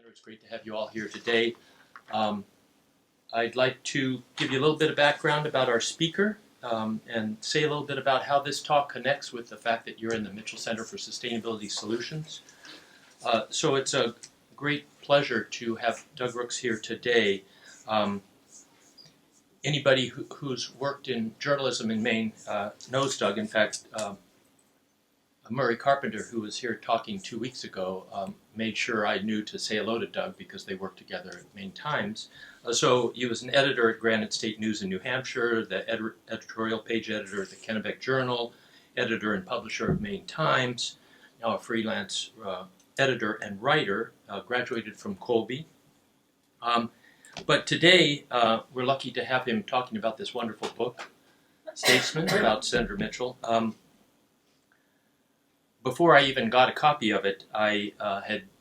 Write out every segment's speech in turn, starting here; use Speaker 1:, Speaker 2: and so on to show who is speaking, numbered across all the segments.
Speaker 1: Center. It's great to have you all here today. I'd like to give you a little bit of background about our speaker and say a little bit about how this talk connects with the fact that you're in the Mitchell Center for Sustainability Solutions. So it's a great pleasure to have Doug Rooks here today. Anybody who's worked in journalism in Maine knows Doug. In fact, Murray Carpenter, who was here talking 2 weeks ago, made sure I knew to say hello to Doug because they worked together at Maine Times. So he was an editor at Granite State News in New Hampshire, the editorial page editor at the Kennebec Journal, editor and publisher of Maine Times, now a freelance editor and writer, graduated from Colby. But today, we're lucky to have him talking about this wonderful book, Statesman, about Senator Mitchell. Before I even got a copy of it, I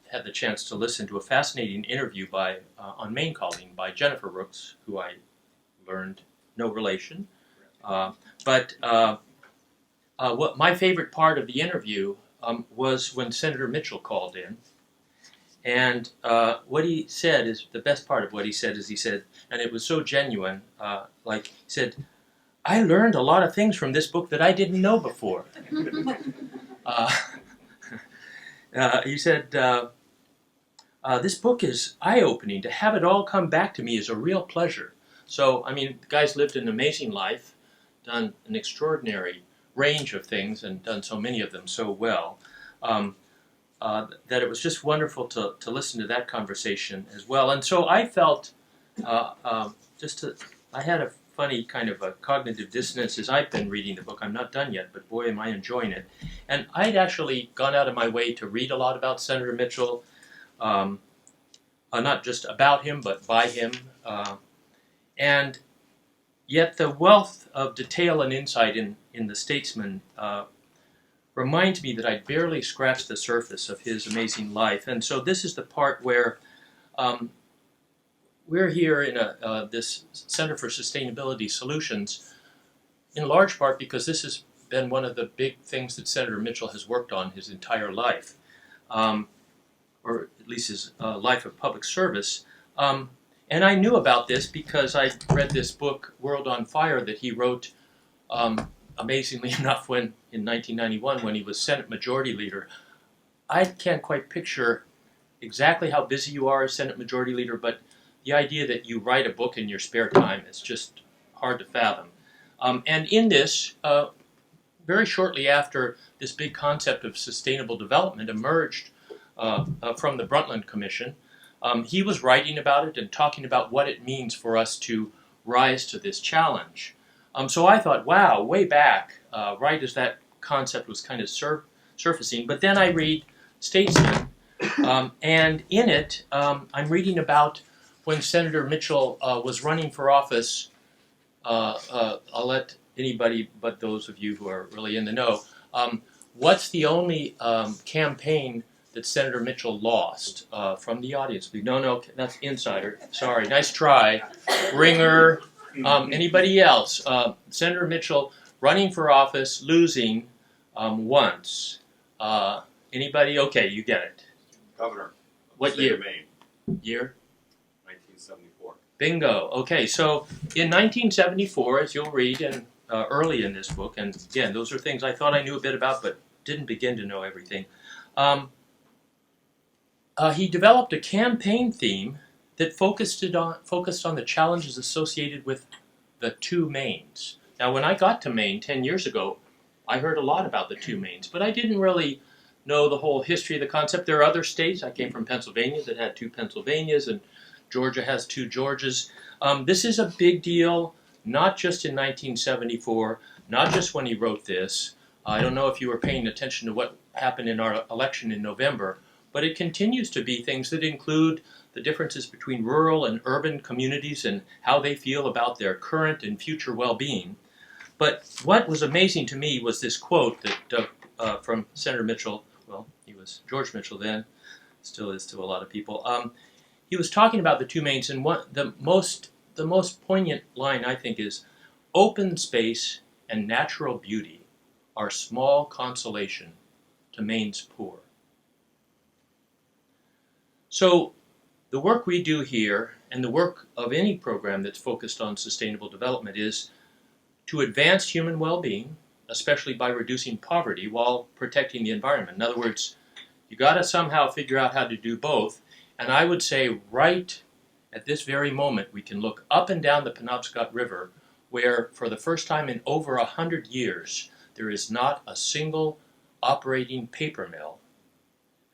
Speaker 1: had the chance to listen to a fascinating interview on Maine Calling by Jennifer Rooks, who I learned no relation. But what my favorite part of the interview was when Senator Mitchell called in. And what he said is, the best part of what he said is he said, and it was so genuine, like he said, I learned a lot of things from this book that I didn't know before. He said, this book is eye-opening. To have it all come back to me is a real pleasure. So, I mean, the guy's lived an amazing life, done an extraordinary range of things, and done so many of them so well, that it was just wonderful to listen to that conversation as well. And so I felt, I had a funny kind of a cognitive dissonance as I've been reading the book. I'm not done yet, but boy, am I enjoying it. And I'd actually gone out of my way to read a lot about Senator Mitchell, not just about him, but by him. And yet the wealth of detail and insight in the Statesman reminds me that I barely scratched the surface of his amazing life. And so this is the part where we're here in this Center for Sustainability Solutions, in large part because this has been one of the big things that Senator Mitchell has worked on his entire life, or at least his life of public service. And I knew about this because I read this book, World on Fire, that he wrote, amazingly enough, in 1991 when he was Senate Majority Leader. I can't quite picture exactly how busy you are as Senate Majority Leader, but the idea that you write a book in your spare time is just hard to fathom. And in this, very shortly after this big concept of sustainable development emerged from the Brundtland Commission, he was writing about it and talking about what it means for us to rise to this challenge. So I thought, wow, way back, right as that concept was kind of surfacing. But then I read Statesman, and in it, I'm reading about when Senator Mitchell was running for office. I'll let anybody but those of you who are really in the know. What's the only campaign that Senator Mitchell lost from the audience? No, that's insider. Sorry, nice try. Ringer. Anybody else? Senator Mitchell running for office, losing once. Anybody? Okay, you get it.
Speaker 2: Governor.
Speaker 1: What year?
Speaker 2: Maine.
Speaker 1: Year?
Speaker 2: 1974.
Speaker 1: Bingo. Okay, so in 1974, as you'll read early in this book, and again, those are things I thought I knew a bit about, but didn't begin to know everything. He developed a campaign theme that focused on the challenges associated with the two Maines. Now, when I got to Maine 10 years ago, I heard a lot about the two Maines, but I didn't really know the whole history of the concept. There are other states. I came from Pennsylvania that had two Pennsylvanias, and Georgia has two Georgias. This is a big deal, not just in 1974, not just when he wrote this. I don't know if you were paying attention to what happened in our election in November, but it continues to be things that include the differences between rural and urban communities and how they feel about their current and future well-being. But what was amazing to me was this quote that from Senator Mitchell. Well, he was George Mitchell then, still is to a lot of people. He was talking about the two Maines, and the most poignant line, I think, is, "Open space and natural beauty are small consolation to Maine's poor." So The work we do here, and the work of any program that's focused on sustainable development, is to advance human well-being, especially by reducing poverty while protecting the environment. In other words, you got to somehow figure out how to do both. And I would say right at this very moment, we can look up and down the Penobscot River, where for the first time in over 100 years, there is not a single operating paper mill.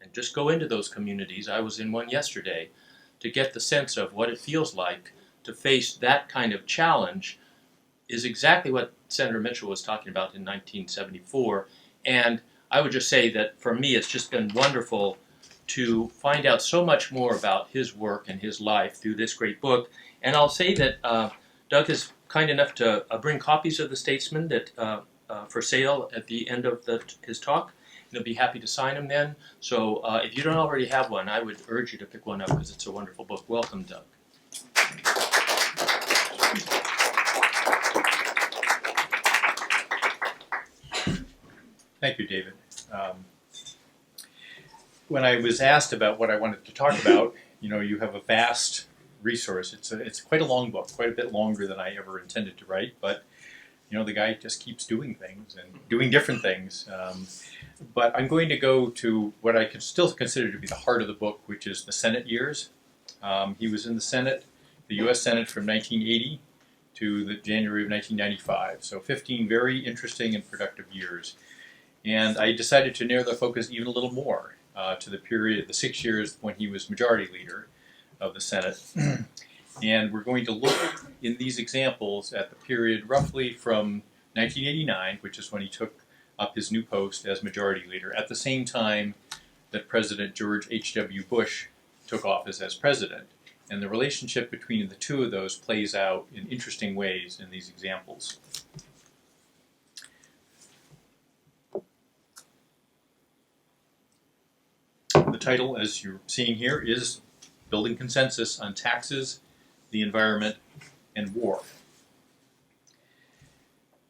Speaker 1: And just go into those communities. I was in one yesterday to get the sense of what it feels like to face that kind of challenge is exactly what Senator Mitchell was talking about in 1974. And I would just say that for me, it's just been wonderful to find out so much more about his work and his life through this great book. And I'll say that Doug is kind enough to bring copies of the Statesman that for sale at the end of his talk. And he'll be happy to sign them then. So if you don't already have one, I would urge you to pick one up because it's a wonderful book. Welcome, Doug.
Speaker 3: Thank you, David. When I was asked about what I wanted to talk about, you have a vast resource. It's quite a long book, quite a bit longer than I ever intended to write, but the guy just keeps doing things and doing different things. But I'm going to go to what I could still consider to be the heart of the book, which is the Senate years. He was in the Senate, the U.S. Senate from 1980 to the January of 1995. So 15 very interesting and productive years. And I decided to narrow the focus even a little more to the period, the 6 years when he was majority leader of the Senate. And we're going to look in these examples at the period roughly from 1989, which is when he took up his new post as majority leader, at the same time that President George H.W. Bush took office as president. And the relationship between the two of those plays out in interesting ways in these examples. The title, as you're seeing here, is Building Consensus on Taxes, the Environment, and War.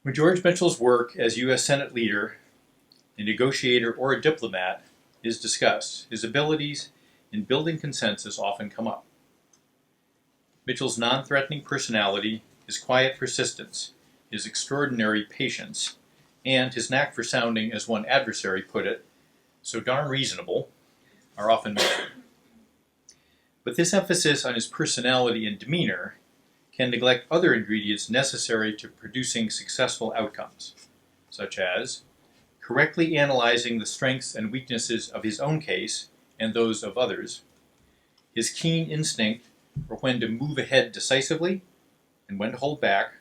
Speaker 3: When George Mitchell's work as U.S. Senate leader, a negotiator, or a diplomat is discussed, his abilities in building consensus often come up. Mitchell's non-threatening personality, his quiet persistence, his extraordinary patience, and his knack for sounding, as one adversary put it, so darn reasonable, are often mentioned. But this emphasis on his personality and demeanor can neglect other ingredients necessary to producing successful outcomes, such as correctly analyzing the strengths and weaknesses of his own case and those of others, his keen instinct for when to move ahead decisively and when to hold back,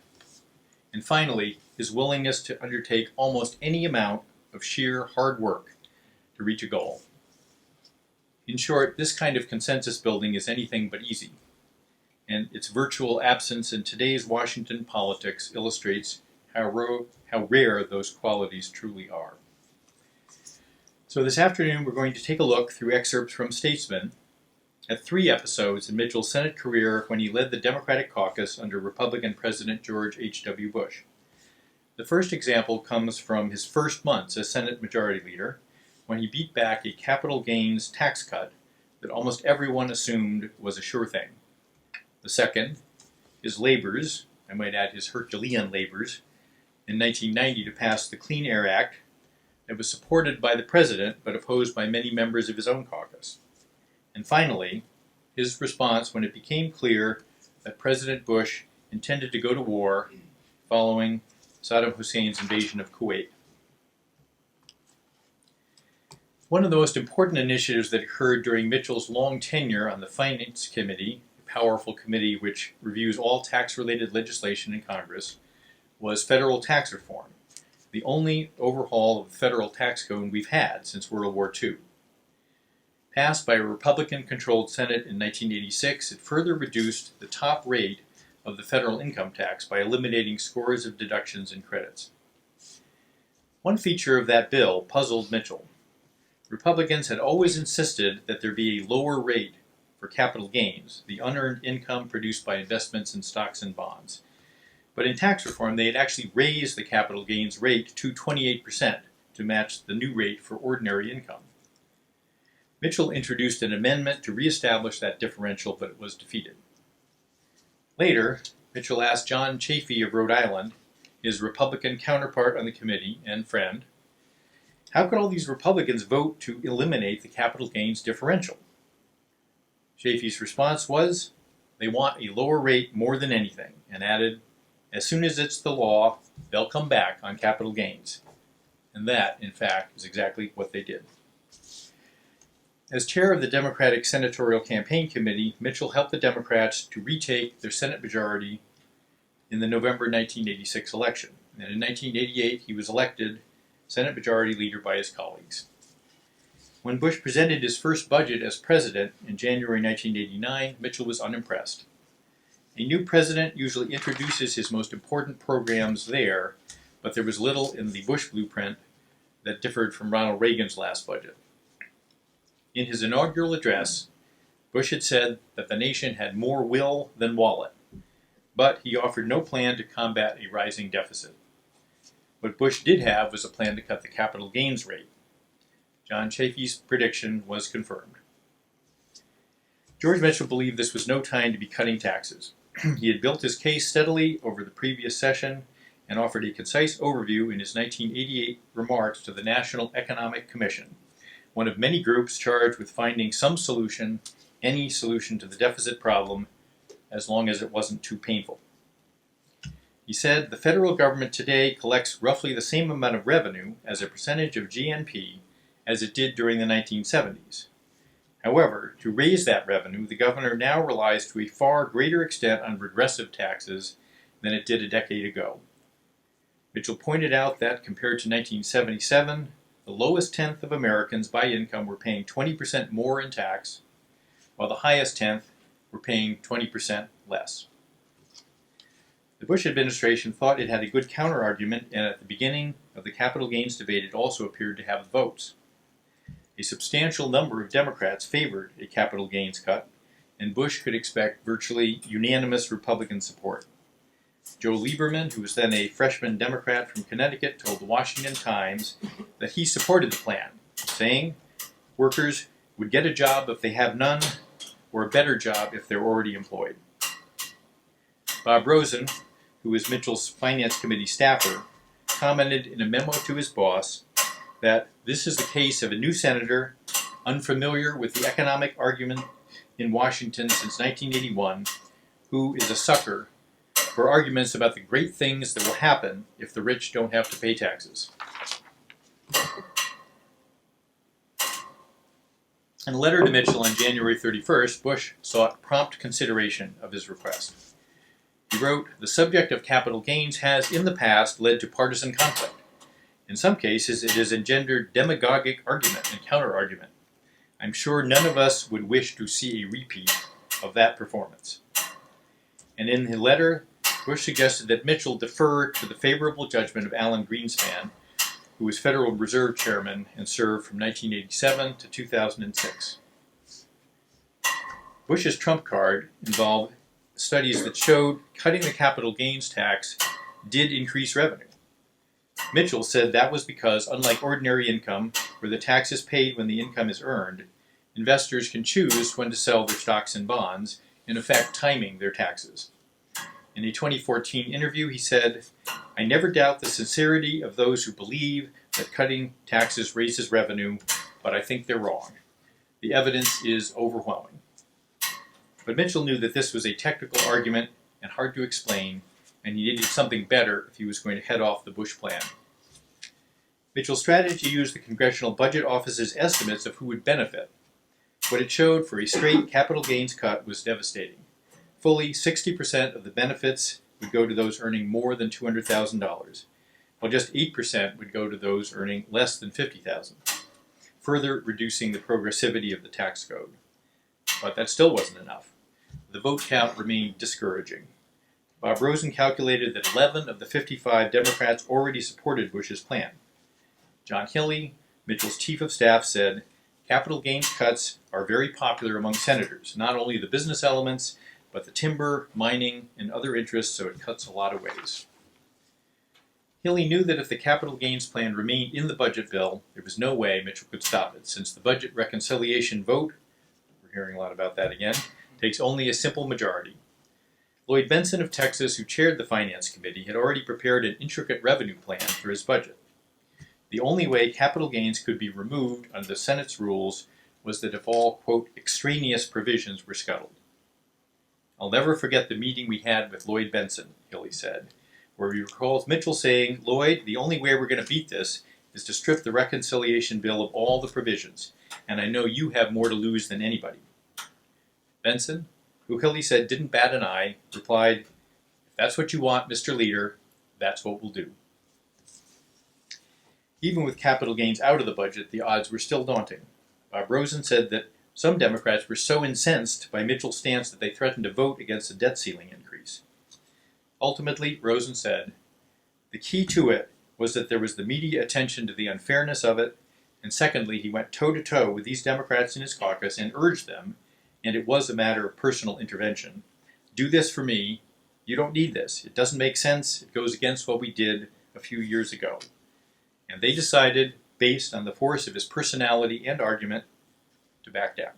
Speaker 3: and finally, his willingness to undertake almost any amount of sheer hard work to reach a goal. In short, this kind of consensus building is anything but easy, and its virtual absence in today's Washington politics illustrates how rare those qualities truly are. So this afternoon we're going to take a look through excerpts from Statesman at 3 episodes in Mitchell's Senate career when he led the Democratic caucus under Republican President George H.W. Bush. The first example comes from his first months as Senate Majority Leader, when he beat back a capital gains tax cut that almost everyone assumed was a sure thing. The second, his labors, I might add his Herculean labors, in 1990 to pass the Clean Air Act that was supported by the president but opposed by many members of his own caucus. And finally, his response when it became clear that President Bush intended to go to war following Saddam Hussein's invasion of Kuwait. One of the most important initiatives that occurred during Mitchell's long tenure on the Finance Committee, a powerful committee which reviews all tax-related legislation in Congress, was federal tax reform, the only overhaul of the federal tax code we've had since World War II. Passed by a Republican-controlled Senate in 1986, it further reduced the top rate of the federal income tax by eliminating scores of deductions and credits. One feature of that bill puzzled Mitchell. Republicans had always insisted that there be a lower rate for capital gains, the unearned income produced by investments in stocks and bonds. But in tax reform, they had actually raised the capital gains rate to 28% to match the new rate for ordinary income. Mitchell introduced an amendment to reestablish that differential, but it was defeated. Later, Mitchell asked John Chafee of Rhode Island, his Republican counterpart on the committee and friend, how could all these Republicans vote to eliminate the capital gains differential? Chafee's response was, they want a lower rate more than anything, and added, as soon as it's the law, they'll come back on capital gains. And that, in fact, is exactly what they did. As chair of the Democratic Senatorial Campaign Committee, Mitchell helped the Democrats to retake their Senate majority in the November 1986 election. And in 1988, he was elected Senate Majority Leader by his colleagues. When Bush presented his first budget as president in January 1989, Mitchell was unimpressed. A new president usually introduces his most important programs there, but there was little in the Bush blueprint that differed from Ronald Reagan's last budget. In his inaugural address, Bush had said that the nation had more will than wallet, but he offered no plan to combat a rising deficit. What Bush did have was a plan to cut the capital gains rate. John Chafee's prediction was confirmed. George Mitchell believed this was no time to be cutting taxes. He had built his case steadily over the previous session and offered a concise overview in his 1988 remarks to the National Economic Commission, one of many groups charged with finding some solution, any solution to the deficit problem, as long as it wasn't too painful. He said, the federal government today collects roughly the same amount of revenue as a percentage of GNP as it did during the 1970s. However, to raise that revenue, the governor now relies to a far greater extent on regressive taxes than it did a decade ago. Mitchell pointed out that, compared to 1977, the lowest tenth of Americans by income were paying 20% more in tax, while the highest tenth were paying 20% less. The Bush administration thought it had a good counterargument, and at the beginning of the capital gains debate it also appeared to have votes. A substantial number of Democrats favored a capital gains cut, and Bush could expect virtually unanimous Republican support. Joe Lieberman, who was then a freshman Democrat from Connecticut, told the Washington Times that he supported the plan, saying, workers would get a job if they have none, or a better job if they're already employed. Bob Rosen, who was Mitchell's Finance Committee staffer, commented in a memo to his boss that this is the case of a new senator, unfamiliar with the economic argument in Washington since 1981, who is a sucker for arguments about the great things that will happen if the rich don't have to pay taxes. In a letter to Mitchell on January 31st, Bush sought prompt consideration of his request. He wrote, the subject of capital gains has, in the past, led to partisan conflict. In some cases, it has engendered demagogic argument and counter-argument. I'm sure none of us would wish to see a repeat of that performance. And in his letter, Bush suggested that Mitchell defer to the favorable judgment of Alan Greenspan, who was Federal Reserve Chairman and served from 1987 to 2006. Bush's trump card involved studies that showed cutting the capital gains tax did increase revenue. Mitchell said that was because, unlike ordinary income, where the tax is paid when the income is earned, investors can choose when to sell their stocks and bonds, in effect timing their taxes. In a 2014 interview, he said, I never doubt the sincerity of those who believe that cutting taxes raises revenue, but I think they're wrong. The evidence is overwhelming. But Mitchell knew that this was a technical argument and hard to explain, and he needed something better if he was going to head off the Bush plan. Mitchell's strategy used the Congressional Budget Office's estimates of who would benefit. What it showed for a straight capital gains cut was devastating. Fully 60% of the benefits would go to those earning more than $200,000, while just 8% would go to those earning less than $50,000, further reducing the progressivity of the tax code. But that still wasn't enough. The vote count remained discouraging. Bob Rosen calculated that 11 of the 55 Democrats already supported Bush's plan. John Hilley, Mitchell's chief of staff, said, capital gains cuts are very popular among senators, not only the business elements, but the timber, mining, and other interests, so it cuts a lot of ways. Hilly knew that if the capital gains plan remained in the budget bill, there was no way Mitchell could stop it, since the budget reconciliation vote, we're hearing a lot about that again, takes only a simple majority. Lloyd Benson of Texas, who chaired the Finance Committee, had already prepared an intricate revenue plan for his budget. The only way capital gains could be removed under the Senate's rules was that if all, quote, extraneous provisions were scuttled. I'll never forget the meeting we had with Lloyd Benson, Hilly said, where he recalls Mitchell saying, Lloyd, the only way we're going to beat this is to strip the reconciliation bill of all the provisions, and I know you have more to lose than anybody. Benson, who Hilly said didn't bat an eye, replied, if that's what you want, Mr. Leader, that's what we'll do. Even with capital gains out of the budget, the odds were still daunting. Bob Rosen said that some Democrats were so incensed by Mitchell's stance that they threatened to vote against the debt ceiling increase. Ultimately, Rosen said, the key to it was that there was the media attention to the unfairness of it, and secondly, he went toe-to-toe with these Democrats in his caucus and urged them, and it was a matter of personal intervention, do this for me, you don't need this, it doesn't make sense, it goes against what we did a few years ago. And they decided, based on the force of his personality and argument, to back down.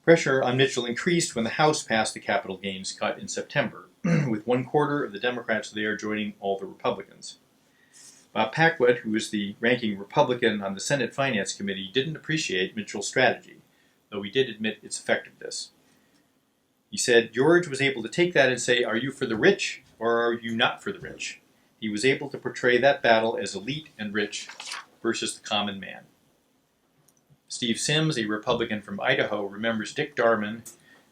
Speaker 3: Pressure on Mitchell increased when the House passed the capital gains cut in September, with 1/4 of the Democrats there joining all the Republicans. Bob Paquette, who was the ranking Republican on the Senate Finance Committee, didn't appreciate Mitchell's strategy, though he did admit its effectiveness. He said George was able to take that and say, are you for the rich or are you not for the rich? He was able to portray that battle as elite and rich versus the common man. Steve Sims, a Republican from Idaho, remembers Dick Darman,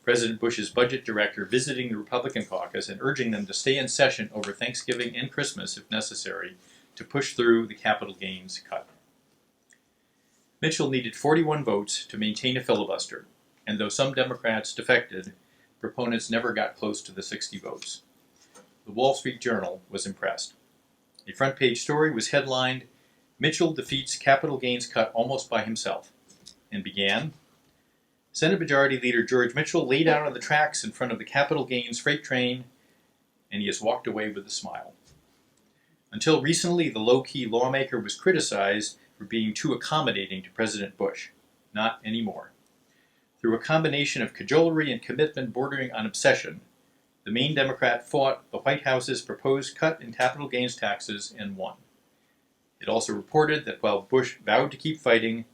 Speaker 3: President Bush's budget director, visiting the Republican caucus and urging them to stay in session over Thanksgiving and Christmas, if necessary, to push through the capital gains cut. Mitchell needed 41 votes to maintain a filibuster, and though some Democrats defected, proponents never got close to the 60 votes. The Wall Street Journal was impressed. A front-page story was headlined, Mitchell defeats capital gains cut almost by himself, and began, Senate Majority Leader George Mitchell laid out on the tracks in front of the capital gains freight train, and he has walked away with a smile. Until recently, the low-key lawmaker was criticized for being too accommodating to President Bush. Not anymore. Through a combination of cajolery and commitment bordering on obsession, the Maine Democrat fought the White House's proposed cut in capital gains taxes and won. It also reported that while Bush vowed to keep fighting,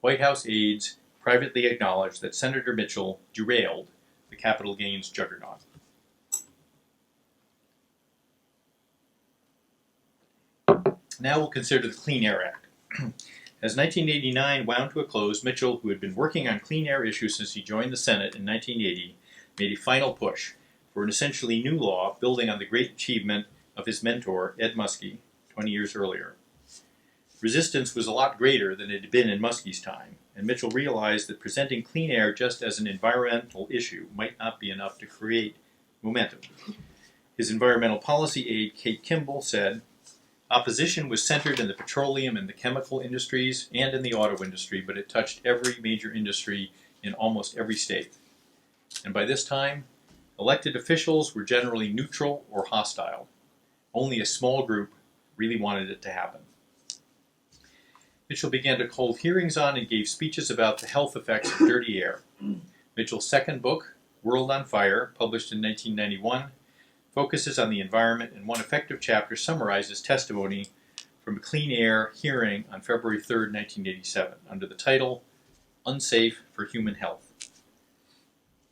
Speaker 3: White House aides privately acknowledged that Senator Mitchell derailed the capital gains juggernaut. Now we'll consider the Clean Air Act. As 1989 wound to a close, Mitchell, who had been working on clean air issues since he joined the Senate in 1980, made a final push for an essentially new law building on the great achievement of his mentor, Ed Muskie, 20 years earlier. Resistance was a lot greater than it had been in Muskie's time, and Mitchell realized that presenting clean air just as an environmental issue might not be enough to create momentum. His environmental policy aide, Kate Kimball, said, opposition was centered in the petroleum and the chemical industries and in the auto industry, but it touched every major industry in almost every state. And by this time, elected officials were generally neutral or hostile. Only a small group really wanted it to happen. Mitchell began to hold hearings on and gave speeches about the health effects of dirty air. Mitchell's second book, World on Fire, published in 1991, focuses on the environment, and one effective chapter summarizes testimony from a clean air hearing on February 3, 1987, under the title, Unsafe for Human Health.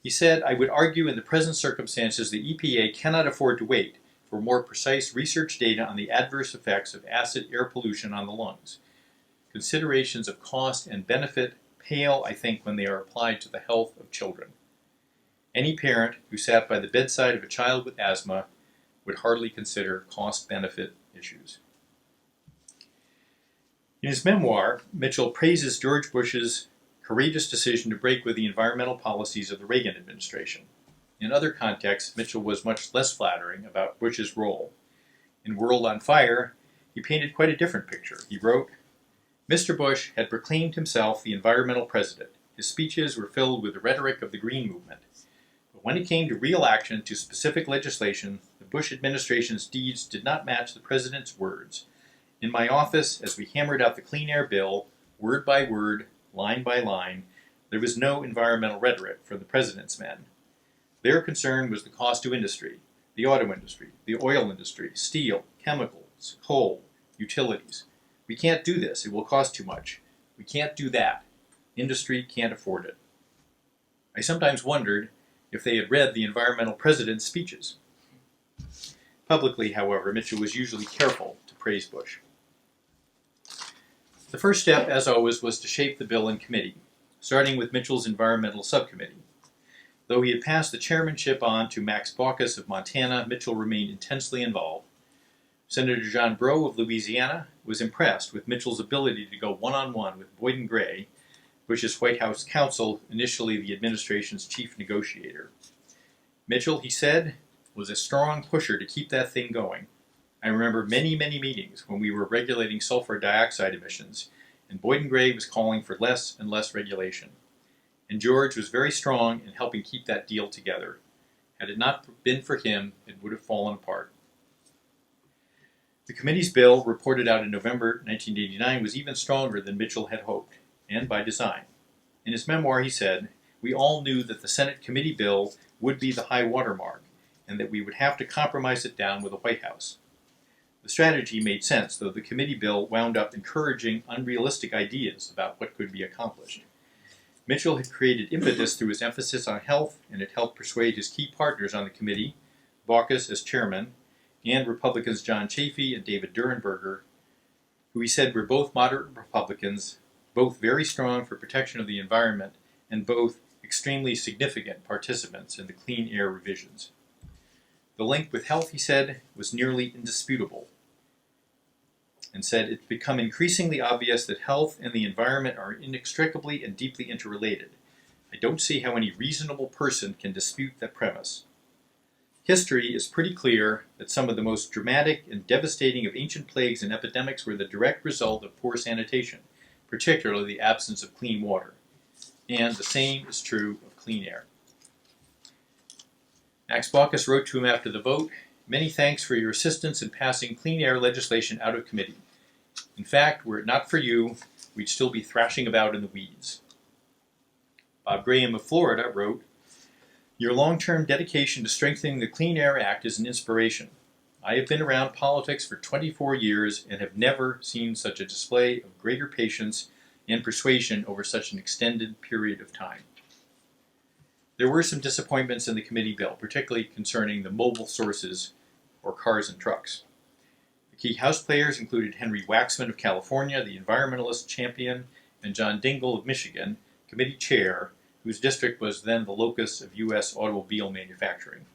Speaker 3: He said, I would argue in the present circumstances the EPA cannot afford to wait for more precise research data on the adverse effects of acid air pollution on the lungs. Considerations of cost and benefit pale, I think, when they are applied to the health of children. Any parent who sat by the bedside of a child with asthma would hardly consider cost-benefit issues. In his memoir, Mitchell praises George Bush's courageous decision to break with the environmental policies of the Reagan administration. In other contexts, Mitchell was much less flattering about Bush's role. In World on Fire, he painted quite a different picture. He wrote, Mr. Bush had proclaimed himself the environmental president. His speeches were filled with the rhetoric of the Green Movement. But But when it came to real action, to specific legislation, the Bush administration's deeds did not match the president's words. In my office, as we hammered out the Clean Air Bill, word by word, line by line, there was no environmental rhetoric for the president's men. Their concern was the cost to industry, the auto industry, the oil industry, steel, chemicals, coal, utilities. We can't do this. It will cost too much. We can't do that. Industry can't afford it. I sometimes wondered if they had read the environmental president's speeches. Publicly, however, Mitchell was usually careful to praise Bush. The first step, as always, was to shape the bill in committee, starting with Mitchell's environmental subcommittee. Though he had passed the chairmanship on to Max Baucus of Montana, Mitchell remained intensely involved. Senator John Breaux of Louisiana was impressed with Mitchell's ability to go one-on-one with Boyden Gray, Bush's White House counsel, initially the administration's chief negotiator. Mitchell, he said, was a strong pusher to keep that thing going. I remember many, many meetings when we were regulating sulfur dioxide emissions, and Boyden Gray was calling for less and less regulation. And George was very strong in helping keep that deal together. Had it not been for him, it would have fallen apart. The committee's bill, reported out in November 1989, was even stronger than Mitchell had hoped, and by design. In his memoir, he said, "We all knew that the Senate committee bill would be the high water mark, and that we would have to compromise it down with the White House." The strategy made sense, though the committee bill wound up encouraging unrealistic ideas about what could be accomplished. Mitchell had created impetus through his emphasis on health, and it helped persuade his key partners on the committee, Baucus as chairman, and Republicans John Chafee and David Durenberger, who he said were both moderate Republicans, both very strong for protection of the environment, and both extremely significant participants in the clean air revisions. The link with health, he said, was nearly indisputable, and said it's become increasingly obvious that health and the environment are inextricably and deeply interrelated. I don't see how any reasonable person can dispute that premise. History is pretty clear that some of the most dramatic and devastating of ancient plagues and epidemics were the direct result of poor sanitation, particularly the absence of clean water. And the same is true of clean air. Max Baucus wrote to him after the vote, "Many thanks for your assistance in passing clean air legislation out of committee. In fact, were it not for you, we'd still be thrashing about in the weeds." Bob Graham of Florida wrote, "Your long-term dedication to strengthening the Clean Air Act is an inspiration. I have been around politics for 24 years and have never seen such a display of greater patience and persuasion over such an extended period of time." There were some disappointments in the committee bill, particularly concerning the mobile sources, or cars and trucks. The key House players included Henry Waxman of California, the environmentalist champion, and John Dingell of Michigan, committee chair, whose district was then the locus of U.S. automobile manufacturing.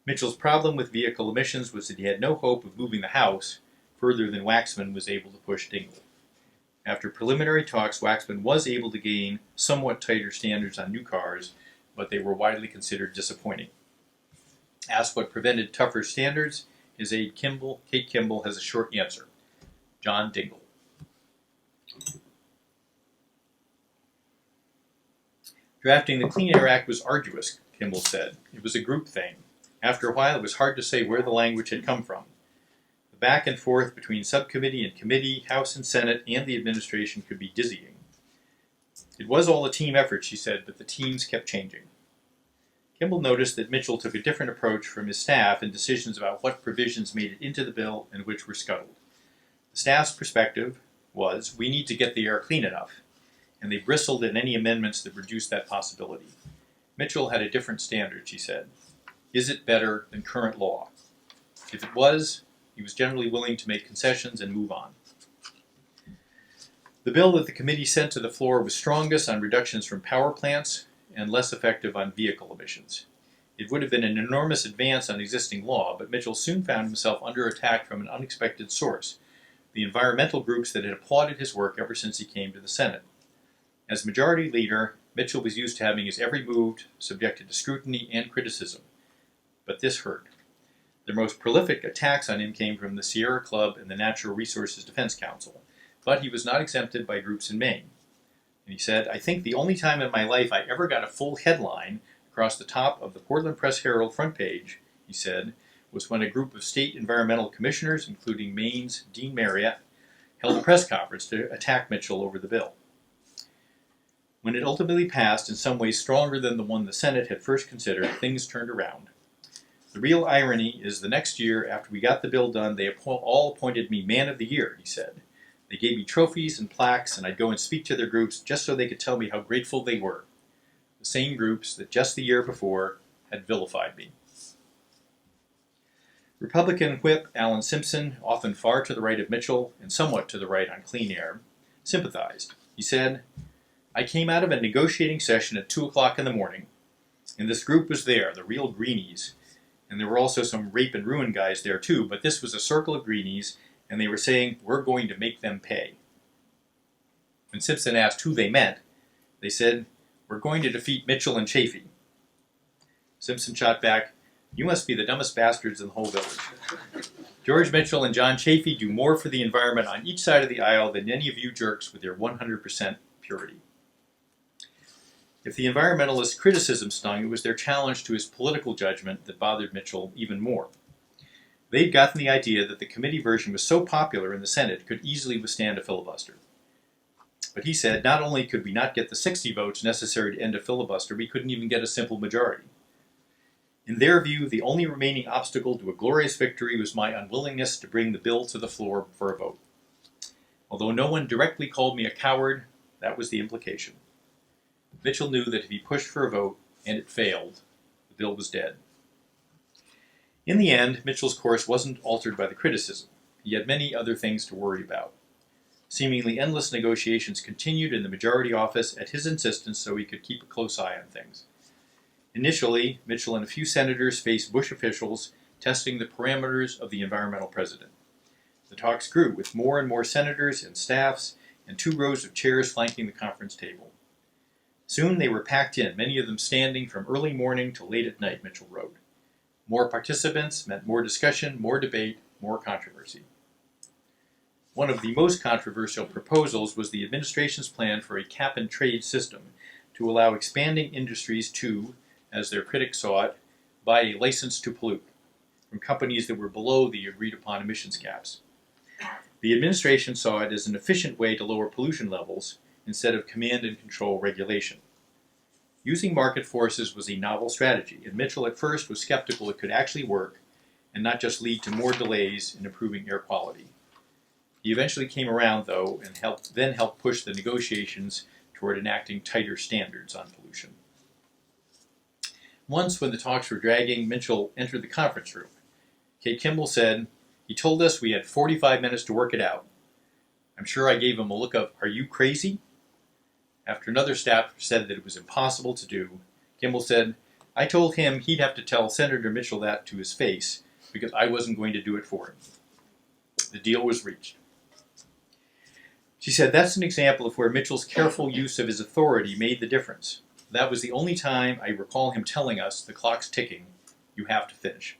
Speaker 3: Mitchell's problem with vehicle emissions was that he had no hope of moving the House further than Waxman was able to push Dingell. After preliminary talks, Waxman was able to gain somewhat tighter standards on new cars, but they were widely considered disappointing. Asked what prevented tougher standards, his aide Kate Kimball, has a short answer: John Dingell. Drafting the Clean Air Act was arduous, Kimball said. It was a group thing. After a while, it was hard to say where the language had come from. The back and forth between subcommittee and committee, House and Senate, and the administration could be dizzying. It was all a team effort, she said, but the teams kept changing. Kimball noticed that Mitchell took a different approach from his staff in decisions about what provisions made it into the bill and which were scuttled. The staff's perspective was, we need to get the air clean enough, and they bristled at any amendments that reduced that possibility. Mitchell had a different standard, she said. Is it better than current law? If it was, he was generally willing to make concessions and move on. The bill that the committee sent to the floor was strongest on reductions from power plants and less effective on vehicle emissions. It would have been an enormous advance on existing law, but Mitchell soon found himself under attack from an unexpected source, the environmental groups that had applauded his work ever since he came to the Senate. As majority leader, Mitchell was used to having his every move subjected to scrutiny and criticism. But this hurt. The most prolific attacks on him came from the Sierra Club and the Natural Resources Defense Council, but he was not exempted by groups in Maine. And he said, I think the only time in my life I ever got a full headline across the top of the Portland Press Herald front page, he said, was when a group of state environmental commissioners, including Maine's Dean Marriott, held a press conference to attack Mitchell over the bill. When it ultimately passed, in some ways stronger than the one the Senate had first considered, things turned around. The real irony is the next year, after we got the bill done, they all appointed me Man of the Year, he said. They gave me trophies and plaques, and I'd go and speak to their groups just so they could tell me how grateful they were. The same groups that just the year before had vilified me. Republican Whip Alan Simpson, often far to the right of Mitchell and somewhat to the right on clean air, sympathized. He said, I came out of a negotiating session at 2 o'clock in the morning, and this group was there, the real greenies, and there were also some rape and ruin guys there too, but this was a circle of greenies, and they were saying, we're going to make them pay. When Simpson asked who they meant, they said, we're going to defeat Mitchell and Chafee. Simpson shot back, you must be the dumbest bastards in the whole village. George Mitchell and John Chafee do more for the environment on each side of the aisle than any of you jerks with your 100% purity. If the environmentalist criticism stung, it was their challenge to his political judgment that bothered Mitchell even more. They'd gotten the idea that the committee version was so popular in the Senate it could easily withstand a filibuster. But he said not only could we not get the 60 votes necessary to end a filibuster, we couldn't even get a simple majority. In their view, the only remaining obstacle to a glorious victory was my unwillingness to bring the bill to the floor for a vote. Although no one directly called me a coward, that was the implication. Mitchell knew that if he pushed for a vote, and it failed, the bill was dead. In the end, Mitchell's course wasn't altered by the criticism. He had many other things to worry about. Seemingly endless negotiations continued in the majority office at his insistence so he could keep a close eye on things. Initially, Mitchell and a few senators faced Bush officials testing the parameters of the environmental president. The talks grew with more and more senators and staffs and 2 rows of chairs flanking the conference table. Soon they were packed in, many of them standing from early morning to late at night, Mitchell wrote. More participants meant more discussion, more debate, more controversy. One of the most controversial proposals was the administration's plan for a cap-and-trade system to allow expanding industries to, as their critics saw it, buy a license to pollute from companies that were below the agreed-upon emissions caps. The administration saw it as an efficient way to lower pollution levels instead of command-and-control regulation. Using market forces was a novel strategy, and Mitchell at first was skeptical it could actually work and not just lead to more delays in improving air quality. He eventually came around, though, and helped push the negotiations toward enacting tighter standards on pollution. Once, when the talks were dragging, Mitchell entered the conference room. Kate Kimball said, he told us we had 45 minutes to work it out. I'm sure I gave him a look of, are you crazy? After another staffer said that it was impossible to do, Kimball said, I told him he'd have to tell Senator Mitchell that to his face because I wasn't going to do it for him. The deal was reached. She said that's an example of where Mitchell's careful use of his authority made the difference. That was the only time I recall him telling us, the clock's ticking, you have to finish.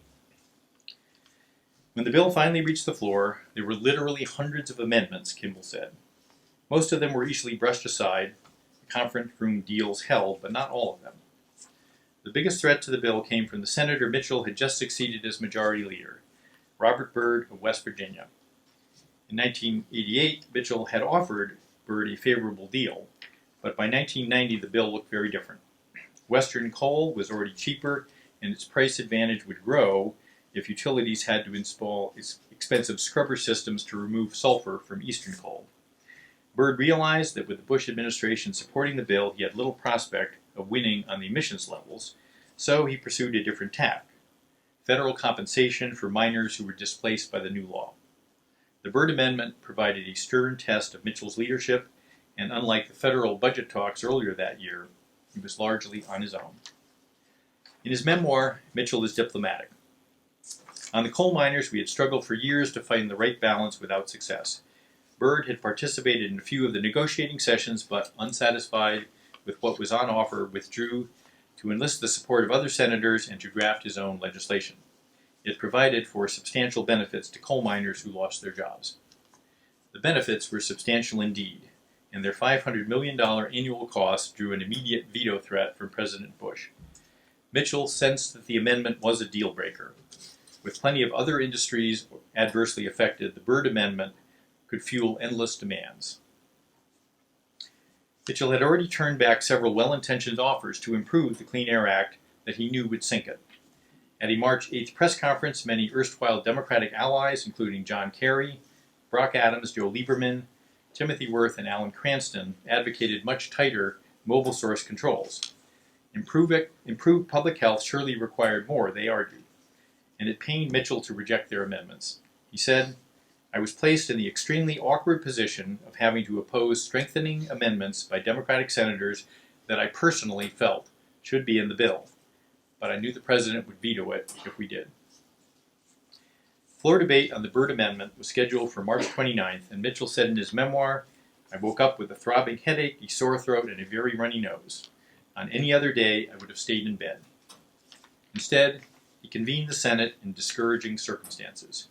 Speaker 3: When the bill finally reached the floor, there were literally hundreds of amendments, Kimball said. Most of them were easily brushed aside. The conference room deals held, but not all of them. The biggest threat to the bill came from the senator Mitchell had just succeeded as majority leader, Robert Byrd of West Virginia. In 1988, Mitchell had offered Byrd a favorable deal, but by 1990 the bill looked very different. Western coal was already cheaper, and its price advantage would grow if utilities had to install expensive scrubber systems to remove sulfur from eastern coal. Byrd realized that with the Bush administration supporting the bill, he had little prospect of winning on the emissions levels, so he pursued a different tack: federal compensation for miners who were displaced by the new law. The Byrd Amendment provided a stern test of Mitchell's leadership, and unlike the federal budget talks earlier that year, he was largely on his own. In his memoir, Mitchell is diplomatic. On the coal miners, we had struggled for years to find the right balance without success. Byrd had participated in a few of the negotiating sessions, but unsatisfied with what was on offer, withdrew to enlist the support of other senators and to draft his own legislation. It provided for substantial benefits to coal miners who lost their jobs. The benefits were substantial indeed, and their $500 million annual cost drew an immediate veto threat from President Bush. Mitchell sensed that the amendment was a deal breaker. With plenty of other industries adversely affected, the Byrd Amendment could fuel endless demands. Mitchell had already turned back several well-intentioned offers to improve the Clean Air Act that he knew would sink it. At a March 8th press conference, many erstwhile Democratic allies, including John Kerry, Brock Adams, Joe Lieberman, Timothy Worth, and Alan Cranston, advocated much tighter mobile source controls. Improved public health surely required more, they argued, and it pained Mitchell to reject their amendments. He said, "I was placed in the extremely awkward position of having to oppose strengthening amendments by Democratic senators that I personally felt should be in the bill, but I knew the president would veto it if we did." Floor debate on the Byrd Amendment was scheduled for March 29th, and Mitchell said in his memoir, "I woke up with a throbbing headache, a sore throat, and a very runny nose. On any other day, I would have stayed in bed." Instead, he convened the Senate in discouraging circumstances.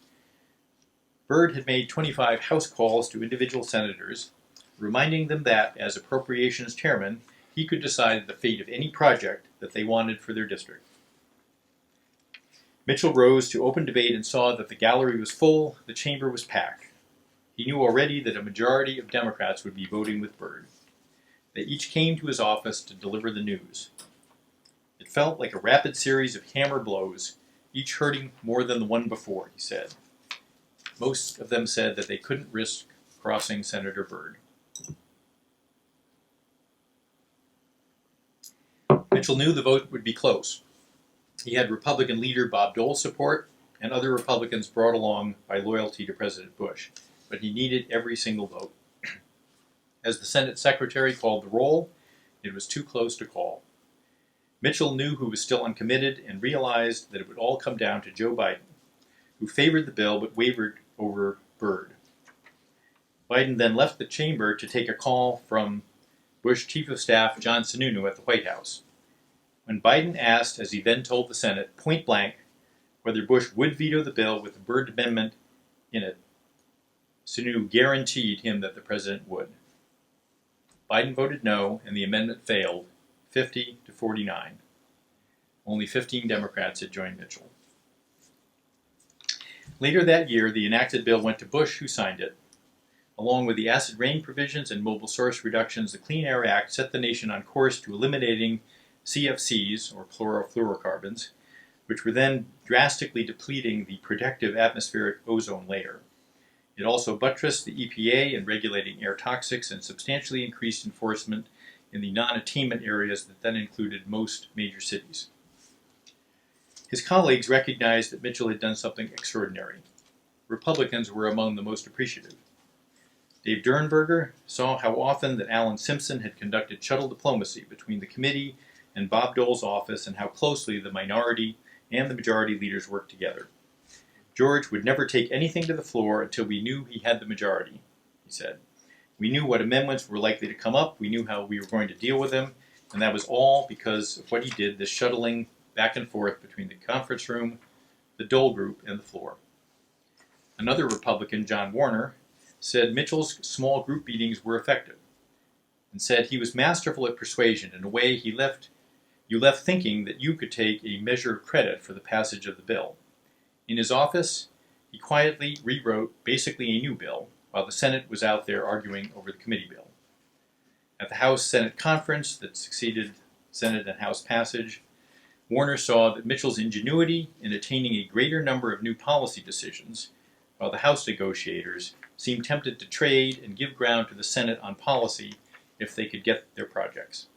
Speaker 3: Byrd had made 25 House calls to individual senators, reminding them that, as Appropriations Chairman, he could decide the fate of any project that they wanted for their district. Mitchell rose to open debate and saw that the gallery was full, the chamber was packed. He knew already that a majority of Democrats would be voting with Byrd. They each came to his office to deliver the news. It felt like a rapid series of hammer blows, each hurting more than the one before, he said. Most of them said that they couldn't risk crossing Senator Byrd. Mitchell knew the vote would be close. He had Republican leader Bob Dole's support and other Republicans brought along by loyalty to President Bush, but he needed every single vote. As the Senate Secretary called the roll, it was too close to call. Mitchell knew who was still uncommitted and realized that it would all come down to Joe Biden, who favored the bill but wavered over Byrd. Biden then left the chamber to take a call from Bush Chief of Staff John Sununu at the White House. When Biden asked, as he then told the Senate, point blank, whether Bush would veto the bill with the Byrd Amendment in it, Sununu guaranteed him that the president would. Biden voted no, and the amendment failed, 50 to 49. Only 15 Democrats had joined Mitchell. Later that year, the enacted bill went to Bush, who signed it. Along with the acid rain provisions and mobile source reductions, the Clean Air Act set the nation on course to eliminating CFCs, or chlorofluorocarbons, which were then drastically depleting the protective atmospheric ozone layer. It also buttressed the EPA in regulating air toxics and substantially increased enforcement in the non-attainment areas that then included most major cities. His colleagues recognized that Mitchell had done something extraordinary. Republicans were among the most appreciative. Dave Durnberger saw how often that Alan Simpson had conducted shuttle diplomacy between the committee and Bob Dole's office and how closely the minority and the majority leaders worked together. George would never take anything to the floor until we knew he had the majority, he said. We knew what amendments were likely to come up, we knew how we were going to deal with them, and that was all because of what he did, this shuttling back and forth between the conference room, the Dole group, and the floor. Another Republican, John Warner, said Mitchell's small group meetings were effective, and said he was masterful at persuasion. In a way, you left thinking that you could take a measure of credit for the passage of the bill. In his office, he quietly rewrote basically a new bill, while the Senate was out there arguing over the committee bill. At the House-Senate conference that succeeded Senate and House passage, Warner saw that Mitchell's ingenuity in attaining a greater number of new policy decisions, while the House negotiators seemed tempted to trade and give ground to the Senate on policy if they could get their projects.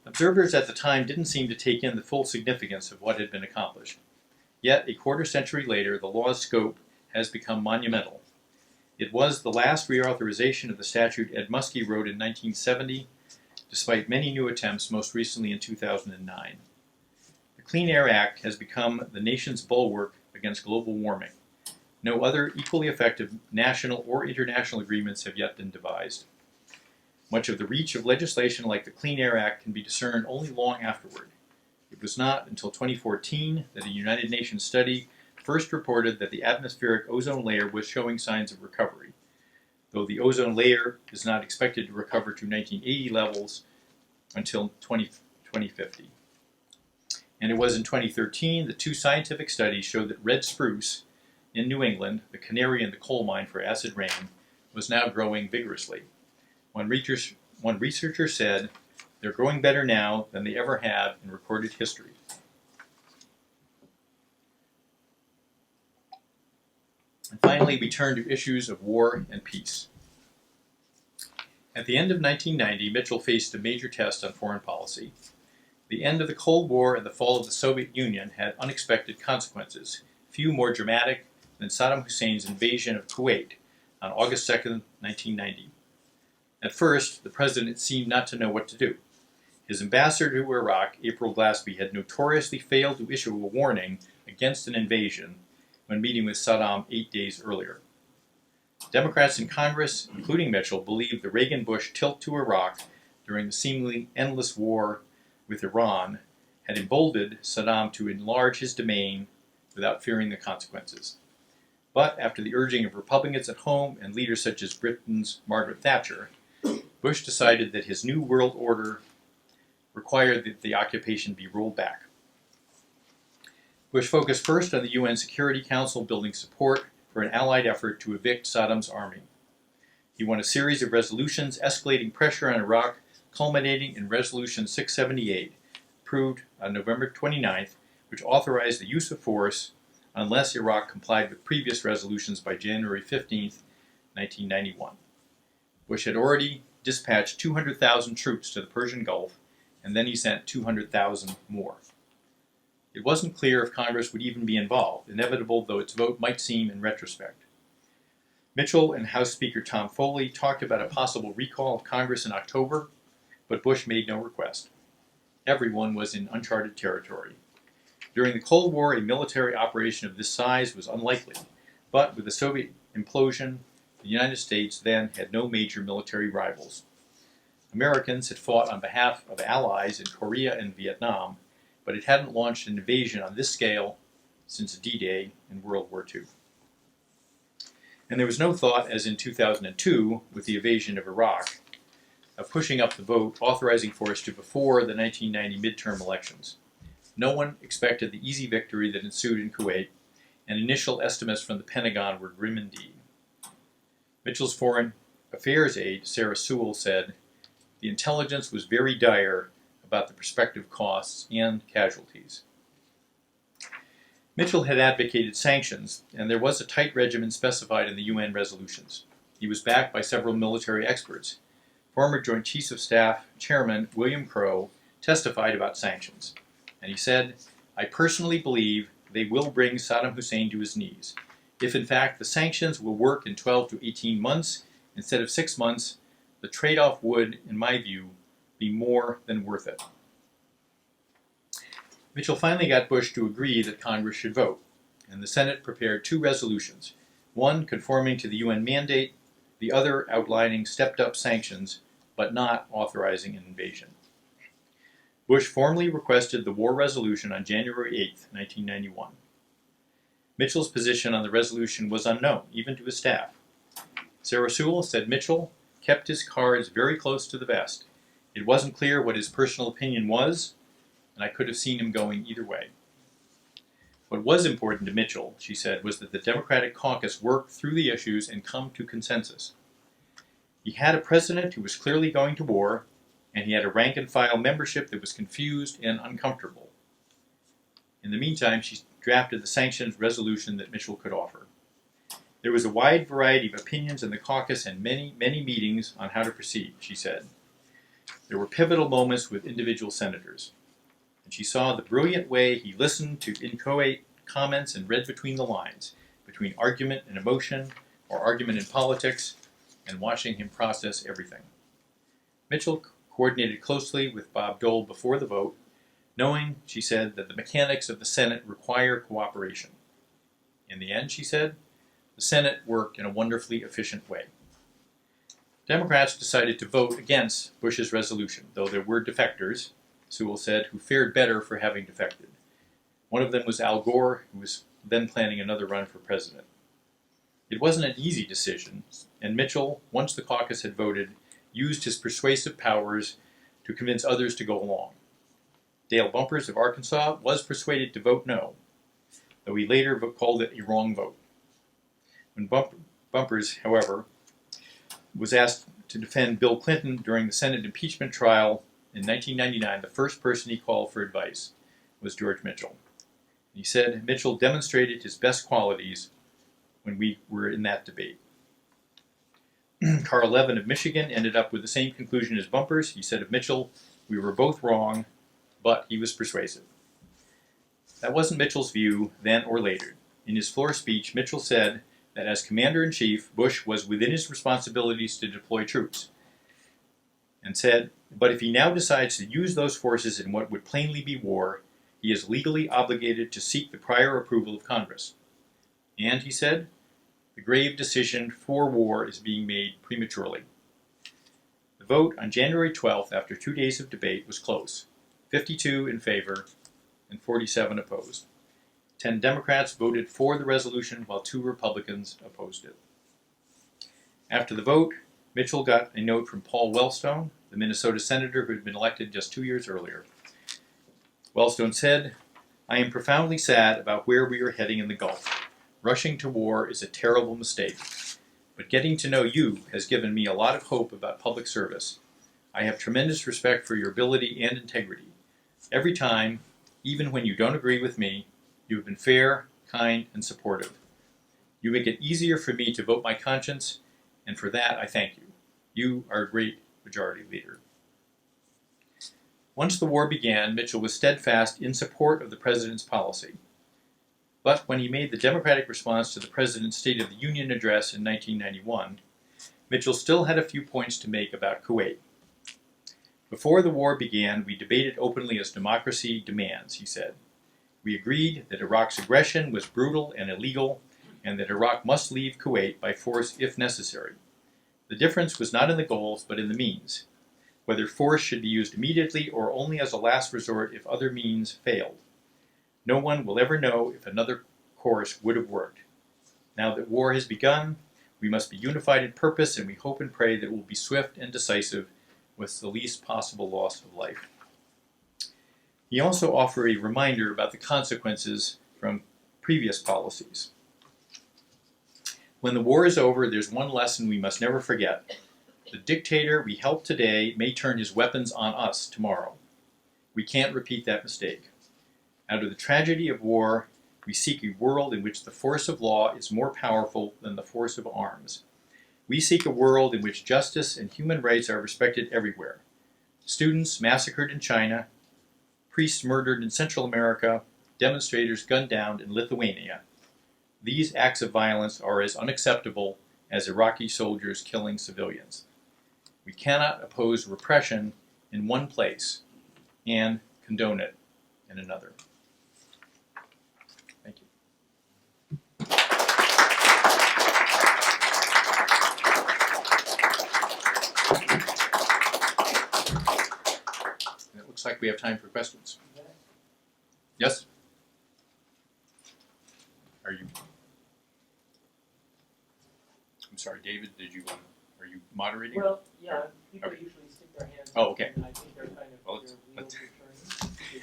Speaker 3: Observers at the time didn't seem to take in the full significance of what had been accomplished. Yet, a quarter century later, the law's scope has become monumental. It was the last reauthorization of the statute Ed Muskie wrote in 1970, despite many new attempts, most recently in 2009. The Clean Air Act has become the nation's bulwark against global warming. No other equally effective national or international agreements have yet been devised. Much of the reach of legislation like the Clean Air Act can be discerned only long afterward. It was not until 2014 that a United Nations study first reported that the atmospheric ozone layer was showing signs of recovery, though the ozone layer is not expected to recover to 1980 levels until 2050. And it was in 2013 that two scientific studies showed that red spruce in New England, the canary in the coal mine for acid rain, was now growing vigorously. One researcher said, "They're growing better now than they ever have in recorded history." And finally, we turn to issues of war and peace. At the end of 1990, Mitchell faced a major test on foreign policy. The end of the Cold War and the fall of the Soviet Union had unexpected consequences, few more dramatic than Saddam Hussein's invasion of Kuwait on August 2, 1990. At first, the president seemed not to know what to do. His ambassador to Iraq, April Glaspie, had notoriously failed to issue a warning against an invasion when meeting with Saddam 8 days earlier. Democrats in Congress, including Mitchell, believed the Reagan-Bush tilt to Iraq during the seemingly endless war with Iran had emboldened Saddam to enlarge his domain without fearing the consequences. But after the urging of Republicans at home and leaders such as Britain's Margaret Thatcher, Bush decided that his new world order required that the occupation be rolled back. Bush focused first on the UN Security Council building support for an Allied effort to evict Saddam's army. He won a series of resolutions escalating pressure on Iraq, culminating in Resolution 678, approved on November 29th, which authorized the use of force unless Iraq complied with previous resolutions by January 15th, 1991. Bush had already dispatched 200,000 troops to the Persian Gulf, and then he sent 200,000 more. It wasn't clear if Congress would even be involved, inevitable though its vote might seem in retrospect. Mitchell and House Speaker Tom Foley talked about a possible recall of Congress in October, but Bush made no request. Everyone was in uncharted territory. During the Cold War, a military operation of this size was unlikely, but with the Soviet implosion, the United States then had no major military rivals. Americans had fought on behalf of allies in Korea and Vietnam, but it hadn't launched an invasion on this scale since D-Day in World War II. And there was no thought, as in 2002 with the invasion of Iraq, of pushing up the vote authorizing force to before the 1990 midterm elections. No one expected the easy victory that ensued in Kuwait, and initial estimates from the Pentagon were grim indeed. Mitchell's Foreign Affairs aide, Sarah Sewell, said, "The intelligence was very dire about the prospective costs and casualties." Mitchell had advocated sanctions, and there was a tight regimen specified in the UN resolutions. He was backed by several military experts. Former Joint Chiefs of Staff Chairman William Crowe testified about sanctions, and he said, "I personally believe they will bring Saddam Hussein to his knees. If in fact the sanctions will work in 12 to 18 months instead of 6 months, the trade-off would, in my view, be more than worth it." Mitchell finally got Bush to agree that Congress should vote, and the Senate prepared two resolutions, one conforming to the UN mandate, the other outlining stepped-up sanctions, but not authorizing an invasion. Bush formally requested the war resolution on January 8, 1991. Mitchell's position on the resolution was unknown, even to his staff. Sarah Sewell said Mitchell kept his cards very close to the vest. It wasn't clear what his personal opinion was, and I could have seen him going either way. What was important to Mitchell, she said, was that the Democratic caucus work through the issues and come to consensus. He had a president who was clearly going to war, and he had a rank-and-file membership that was confused and uncomfortable. In the meantime, she drafted the sanctions resolution that Mitchell could offer. There was a wide variety of opinions in the caucus and many, many meetings on how to proceed, she said. There were pivotal moments with individual senators, and she saw the brilliant way he listened to inchoate comments and read between the lines, between argument and emotion, or argument and politics, and watching him process everything. Mitchell coordinated closely with Bob Dole before the vote, knowing, she said, that the mechanics of the Senate require cooperation. In the end, she said, the Senate worked in a wonderfully efficient way. Democrats decided to vote against Bush's resolution, though there were defectors, Sewell said, who fared better for having defected. One of them was Al Gore, who was then planning another run for president. It wasn't an easy decision, and Mitchell, once the caucus had voted, used his persuasive powers to convince others to go along. Dale Bumpers of Arkansas was persuaded to vote no, though he later called it a wrong vote. When Bumpers, however, was asked to defend Bill Clinton during the Senate impeachment trial in 1999, the first person he called for advice was George Mitchell. He said Mitchell demonstrated his best qualities when we were in that debate. Carl Levin of Michigan ended up with the same conclusion as Bumpers. He said of Mitchell, we were both wrong, but he was persuasive. That wasn't Mitchell's view then or later. In his floor speech, Mitchell said that as Commander-in-Chief, Bush was within his responsibilities to deploy troops, and said, but if he now decides to use those forces in what would plainly be war, he is legally obligated to seek the prior approval of Congress. And, he said, the grave decision for war is being made prematurely. The vote on January 12th, after 2 days of debate, was close. 52 in favor and 47 opposed. 10 Democrats voted for the resolution while 2 Republicans opposed it. After the vote, Mitchell got a note from Paul Wellstone, the Minnesota senator who had been elected just 2 years earlier. Wellstone said, I am profoundly sad about where we are heading in the Gulf. Rushing to war is a terrible mistake. But getting to know you has given me a lot of hope about public service. I have tremendous respect for your ability and integrity. Every time, even when you don't agree with me, you have been fair, kind, and supportive. You make it easier for me to vote my conscience, and for that I thank you. You are a great majority leader. Once the war began, Mitchell was steadfast in support of the president's policy. But when he made the Democratic response to the president's State of the Union address in 1991, Mitchell still had a few points to make about Kuwait. Before the war began, we debated openly as democracy demands, he said. We agreed that Iraq's aggression was brutal and illegal, and that Iraq must leave Kuwait by force if necessary. The difference was not in the goals, but in the means, whether force should be used immediately or only as a last resort if other means failed. No one will ever know if another course would have worked. Now that war has begun, we must be unified in purpose, and we hope and pray that it will be swift and decisive with the least possible loss of life. He also offered a reminder about the consequences from previous policies. When the war is over, there's one lesson we must never forget. The dictator we help today may turn his weapons on us tomorrow. We can't repeat that mistake. Out of the tragedy of war, we seek a world in which the force of law is more powerful than the force of arms. We seek a world in which justice and human rights are respected everywhere. Students massacred in China, priests murdered in Central America, demonstrators gunned down in Lithuania. These acts of violence are as unacceptable as Iraqi soldiers killing civilians. We cannot oppose repression in one place and condone it in another. Thank you. And it looks like we have time for questions. Yes? Are you? I'm sorry, David, are you moderating?
Speaker 1: Well, yeah, people
Speaker 3: Okay.
Speaker 1: usually stick their hands
Speaker 3: Oh, okay.
Speaker 1: and I think they're kind of
Speaker 3: Well,
Speaker 1: their
Speaker 3: let's-
Speaker 1: wheels are turning.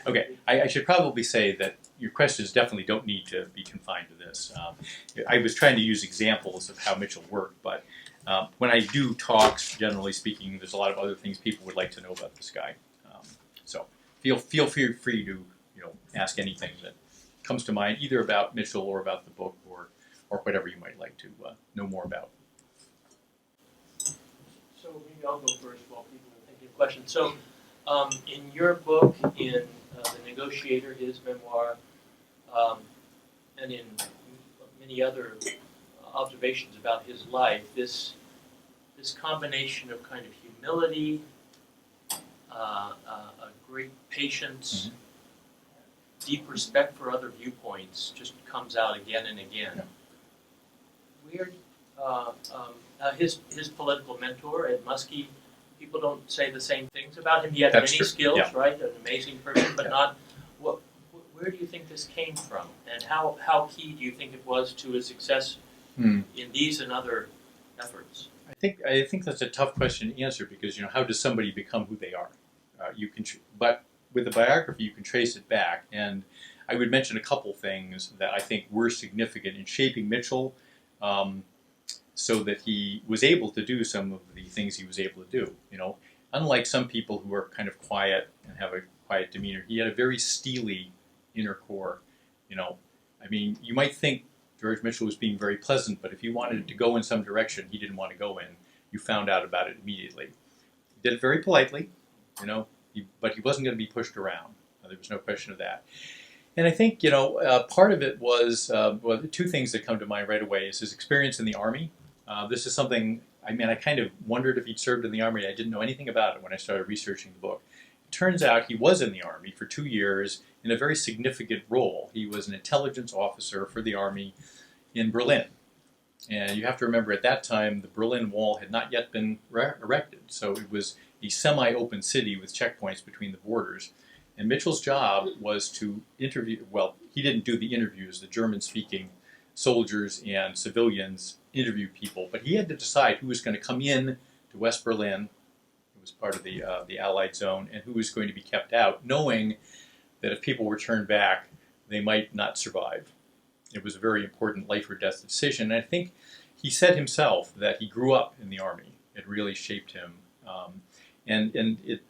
Speaker 3: Okay, I should probably say that your questions definitely don't need to be confined to this. I was trying to use examples of how Mitchell worked, but when I do talks, generally speaking, there's a lot of other things people would like to know about this guy. So feel free to ask anything that comes to mind, either about Mitchell or about the book or whatever you might like to know more about.
Speaker 1: So maybe I'll go first while people are thinking of questions. So in your book, in The Negotiator, his memoir, and in many other observations about his life, this combination of kind of humility, a great patience, deep respect for other viewpoints just comes out again and again. Weird. His political mentor, Ed Muskie, people don't say the same things about him. He had
Speaker 3: That's
Speaker 1: many
Speaker 3: true.
Speaker 1: skills,
Speaker 3: Yeah.
Speaker 1: right? An amazing person, but
Speaker 3: Yeah.
Speaker 1: not. Where do you think this came from, and how key do you think it was to his success in these and other efforts?
Speaker 3: I think that's a tough question to answer because how does somebody become who they are? But with the biography, you can trace it back. And I would mention a couple things that I think were significant in shaping Mitchell, so that he was able to do some of the things he was able to do. You know, unlike some people who are kind of quiet and have a quiet demeanor, he had a very steely inner core. You know, I mean, you might think George Mitchell was being very pleasant, but if you wanted to go in some direction he didn't want to go in, you found out about it immediately. He did it very politely, you know, but he wasn't going to be pushed around. There was no question of that. And I think, you know, part of it was, well, the two things that come to mind right away is his experience in the Army. This is something, I mean, I kind of wondered if he'd served in the Army. I didn't know anything about it when I started researching the book. It turns out he was in the Army for 2 years in a very significant role. He was an intelligence officer for the Army in Berlin. And you have to remember, at that time, the Berlin Wall had not yet been erected. So it was a semi-open city with checkpoints between the borders. And Mitchell's job was to interview, well, he didn't do the interviews, the German-speaking soldiers and civilians interview people, but he had to decide who was going to come in to West Berlin, who was part of the Allied zone, and who was going to be kept out, knowing that if people were turned back, they might not survive. It was a very important life or death decision, and I think he said himself that he grew up in the Army. It really shaped him, and it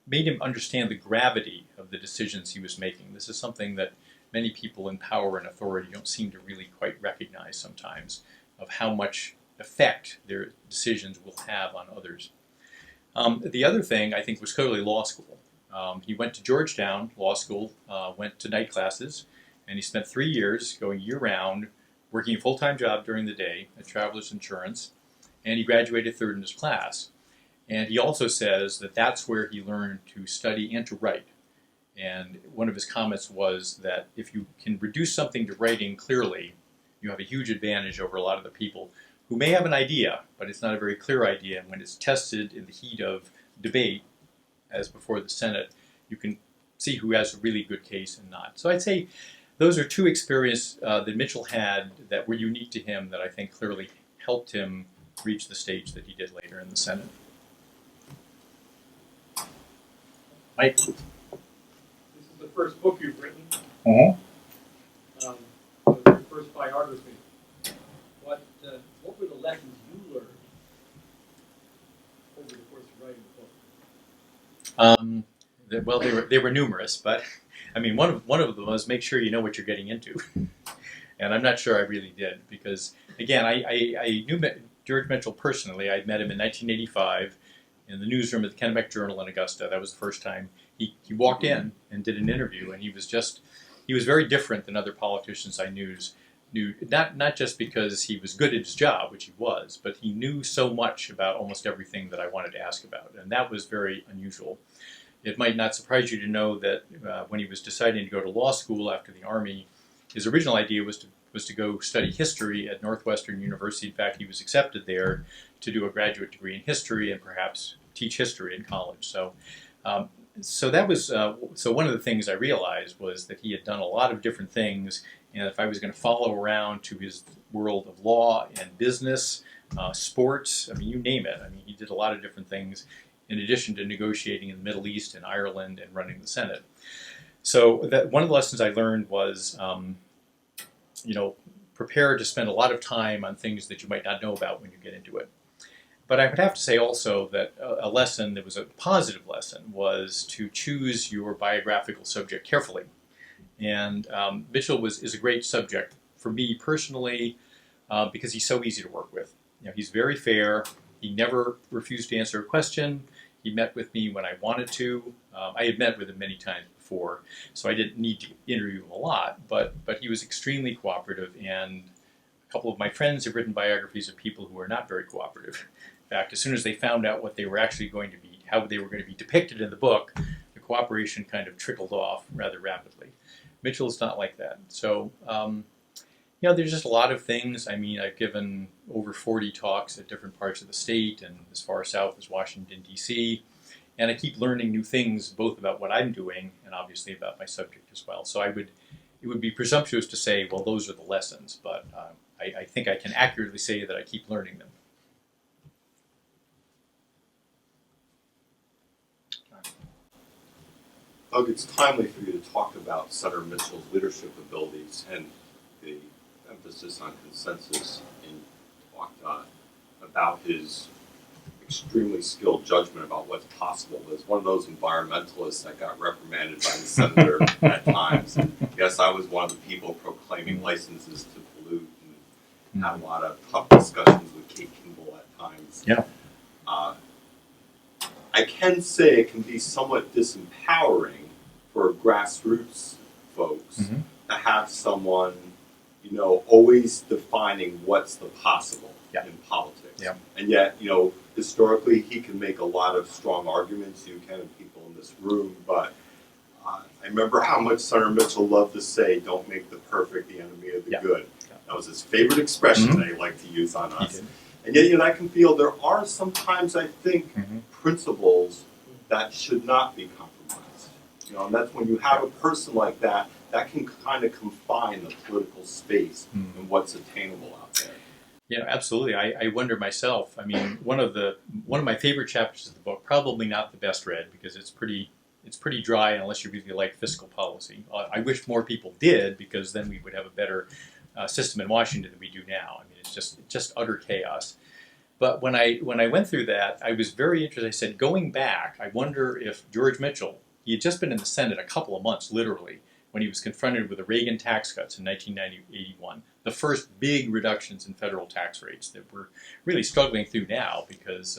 Speaker 3: made him understand the gravity of the decisions he was making. This is something that many people in power and authority don't seem to really quite recognize sometimes, of how much effect their decisions will have on others. The other thing, I think, was clearly law school. He went to Georgetown Law School, went to night classes, and he spent 3 years going year-round, working a full-time job during the day at Travelers Insurance, and he graduated third in his class. And he also says that that's where he learned to study and to write. And one of his comments was that if you can reduce something to writing clearly, you have a huge advantage over a lot of the people who may have an idea, but it's not a very clear idea. And when it's tested in the heat of debate, as before the Senate, you can see who has a really good case and not. So I'd say those are two experiences that Mitchell had that were unique to him that I think clearly helped him reach the stage that he did later in the Senate. Mike?
Speaker 4: This is the first book you've written.
Speaker 3: Uh-huh.
Speaker 4: Your first biography. What were the lessons you learned over the course of writing the book?
Speaker 3: Well, they were numerous, but I mean, one of them was make sure you know what you're getting into, and I'm not sure I really did, because again, I knew George Mitchell personally. I'd met him in 1985 in the newsroom at the Kennebec Journal in Augusta. That was the first time he walked in and did an interview, and he was very different than other politicians I knew, not just because he was good at his job, which he was, but he knew so much about almost everything that I wanted to ask about, and that was very unusual. It might not surprise you to know that when he was deciding to go to law school after the Army, his original idea was to go study history at Northwestern University. In fact, he was accepted there to do a graduate degree in history and perhaps teach history in college. So that was one of the things I realized was that he had done a lot of different things, and if I was going to follow around to his world of law and business, sports, I mean, you name it. I mean, he did a lot of different things in addition to negotiating in the Middle East and Ireland and running the Senate. So one of the lessons I learned was, prepare to spend a lot of time on things that you might not know about when you get into it. But I would have to say also that a lesson that was a positive lesson was to choose your biographical subject carefully. And Mitchell is a great subject for me personally because he's so easy to work with. You know, he's very fair. He never refused to answer a question. He met with me when I wanted to. I had met with him many times before, so I didn't need to interview him a lot, but he was extremely cooperative, and a couple of my friends have written biographies of people who are not very cooperative. In fact, as soon as they found out what they were actually going to be, how they were going to be depicted in the book, the cooperation kind of trickled off rather rapidly. Mitchell is not like that. So, there's just a lot of things. I mean, I've given over 40 talks at different parts of the state and as far south as Washington, D.C., and I keep learning new things both about what I'm doing and obviously about my subject as well. So it would be presumptuous to say, well, those are the lessons, but I think I can accurately say that I keep learning them.
Speaker 2: Doug, it's timely for you to talk about Senator Mitchell's leadership abilities and the emphasis on consensus, and talked about his extremely skilled judgment about what's possible. As one of those environmentalists that got reprimanded by the senator at times. Yes, I was one of the people proclaiming licenses to pollute and had a lot of tough discussions with Kate Kimball at times.
Speaker 3: Yeah.
Speaker 2: I can say it can be somewhat disempowering for grassroots folks to have someone, always defining what's the possible in politics.
Speaker 3: Yeah.
Speaker 2: And yet, historically, he can make a lot of strong arguments, you can, and people in this room, but I remember how much Senator Mitchell loved to say, don't make the perfect the enemy of the good. That was his favorite expression that he liked to use on us. And yet, I can feel there are sometimes, I think, principles that should not be compromised. And that's when you have a person like that, that can kind of confine the political space and what's attainable out there.
Speaker 3: Yeah, absolutely. I wonder myself. I mean, one of my favorite chapters of the book, probably not the best read because it's pretty dry unless you really like fiscal policy. I wish more people did, because then we would have a better system in Washington than we do now. I mean, it's just utter chaos. But when I went through that, I was very interested. I said, going back, I wonder if George Mitchell, he had just been in the Senate a couple of months, literally, when he was confronted with the Reagan tax cuts in 1981, the first big reductions in federal tax rates that we're really struggling through now because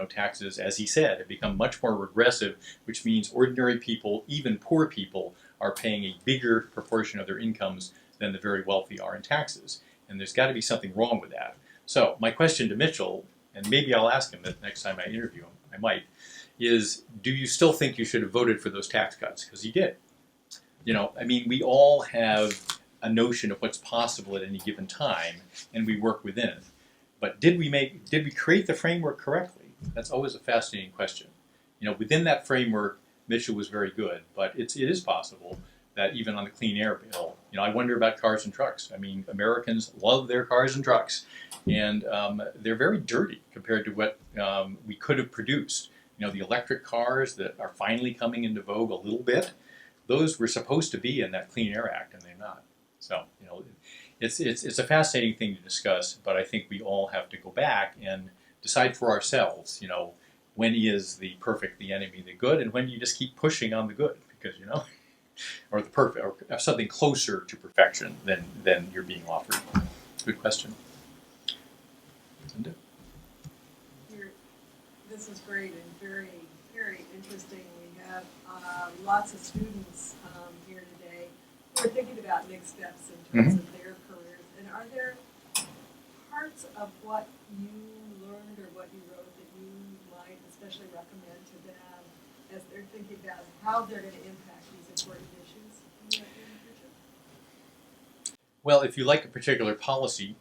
Speaker 3: taxes, as he said, have become much more regressive, which means ordinary people, even poor people, are paying a bigger proportion of their incomes than the very wealthy are in taxes. And there's got to be something wrong with that. So my question to Mitchell, and maybe I'll ask him the next time I interview him, I might, is do you still think you should have voted for those tax cuts? Because he did. We all have a notion of what's possible at any given time, and we work within it. But did we create the framework correctly? That's always a fascinating question. Within that framework, Mitchell was very good, but it is possible that even on the clean air bill, I wonder about cars and trucks. I mean, Americans love their cars and trucks, and they're very dirty compared to what we could have produced. The electric cars that are finally coming into vogue a little bit, those were supposed to be in that Clean Air Act, and they're not. So, it's a fascinating thing to discuss, but I think we all have to go back and decide for ourselves, when is the perfect the enemy of the good, and when you just keep pushing on the good, because, or the perfect, or something closer to perfection than you're being offered. Good question. Linda?
Speaker 5: This is great and very, very interesting. We have lots of students here today who are thinking about next steps in terms of their careers. And are there parts of what you learned or what you wrote that you might especially recommend to them as they're thinking about how they're going to impact these important issues in the future?
Speaker 3: Well, if you like a particular policy